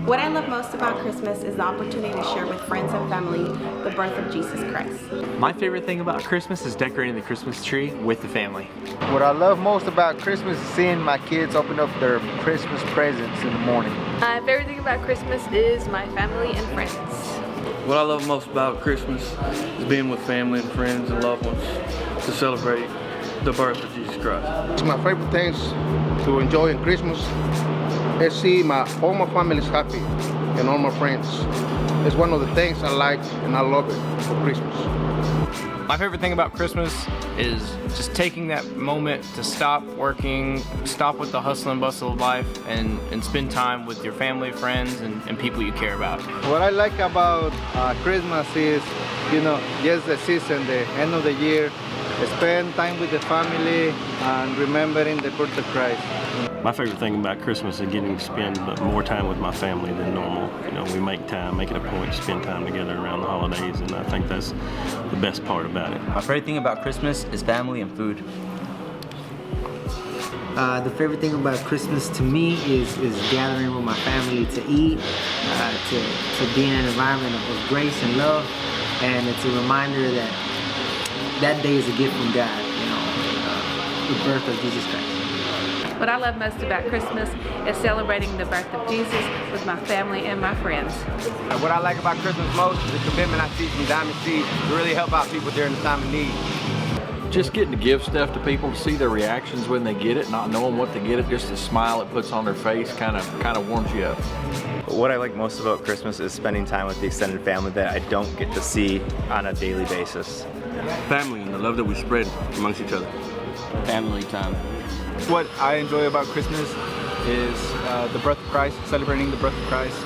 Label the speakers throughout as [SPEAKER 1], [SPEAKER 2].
[SPEAKER 1] What I love most about Christmas is the opportunity to share with friends and family the birth of Jesus Christ.
[SPEAKER 2] My favorite thing about Christmas is decorating the Christmas tree with the family.
[SPEAKER 3] What I love most about Christmas is seeing my kids open up their Christmas presents in the morning.
[SPEAKER 4] My favorite thing about Christmas is my family and friends.
[SPEAKER 5] What I love most about Christmas is being with family and friends and loved ones to celebrate the birth of Jesus Christ.
[SPEAKER 6] My favorite things to enjoy in Christmas is see all my family is happy and all my friends. It's one of the things I like and I love it for Christmas.
[SPEAKER 2] My favorite thing about Christmas is just taking that moment to stop working, stop with the hustle and bustle of life, and spend time with your family, friends, and people you care about.
[SPEAKER 3] What I like about Christmas is, just the season, the end of the year, spend time with the family and remembering the birth of Christ.
[SPEAKER 7] My favorite thing about Christmas is getting to spend more time with my family than normal. We make it a point to spend time together around the holidays, and I think that's the best part about it.
[SPEAKER 8] My favorite thing about Christmas is family and food.
[SPEAKER 9] The favorite thing about Christmas to me is gathering with my family to eat, to be in an environment of grace and love, and it's a reminder that day is a gift from God, the birth of Jesus Christ.
[SPEAKER 4] What I love most about Christmas is celebrating the birth of Jesus with my family and my friends.
[SPEAKER 10] What I like about Christmas most is the commitment I see from Diamond Seed to really help out people during the time of need.
[SPEAKER 11] Just getting to give stuff to people, to see their reactions when they get it, not knowing what to get it, just the smile it puts on their face kind of warms you up.
[SPEAKER 12] What I like most about Christmas is spending time with the extended family that I don't get to see on a daily basis.
[SPEAKER 13] Family and the love that we spread amongst each other.
[SPEAKER 7] Family time.
[SPEAKER 14] What I enjoy about Christmas is the birth of Christ, celebrating the birth of Christ,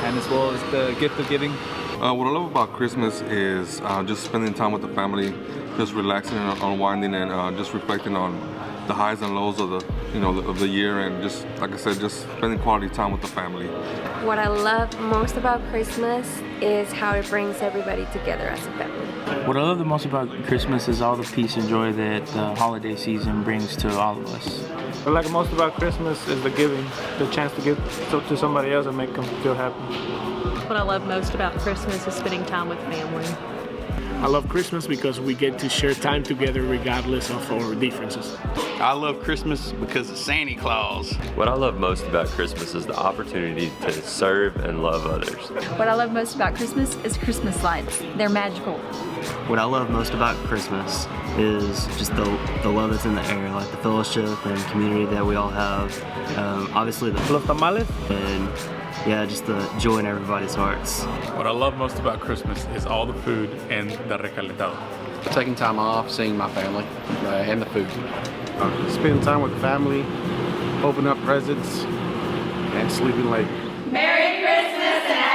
[SPEAKER 14] and as well as the gift of giving.
[SPEAKER 15] What I love about Christmas is just spending time with the family, just relaxing and unwinding, and just reflecting on the highs and lows of the year, and just like I said, just spending quality time with the family.
[SPEAKER 16] What I love most about Christmas is how it brings everybody together as a family.
[SPEAKER 17] What I love the most about Christmas is all the peace and joy that the holiday season brings to all of us.
[SPEAKER 18] What I like most about Christmas is the giving, the chance to give to somebody else and make them feel happy.
[SPEAKER 19] What I love most about Christmas is spending time with family.
[SPEAKER 20] I love Christmas because we get to share time together regardless of our differences.
[SPEAKER 5] I love Christmas because of Santa Claus.
[SPEAKER 3] What I love most about Christmas is the opportunity to serve and love others.
[SPEAKER 4] What I love most about Christmas is Christmas lights. They're magical.
[SPEAKER 12] What I love most about Christmas is just the love that's in the air, like the fellowship and community that we all have. Obviously
[SPEAKER 18] los tamales.
[SPEAKER 12] And yeah, just the joy in everybody's hearts.
[SPEAKER 10] What I love most about Christmas is all the food and the recalentado.
[SPEAKER 7] Taking time off, seeing my family, and the food.
[SPEAKER 6] Spending time with the family, opening up presents, and sleeping late.
[SPEAKER 4] Merry Christmas and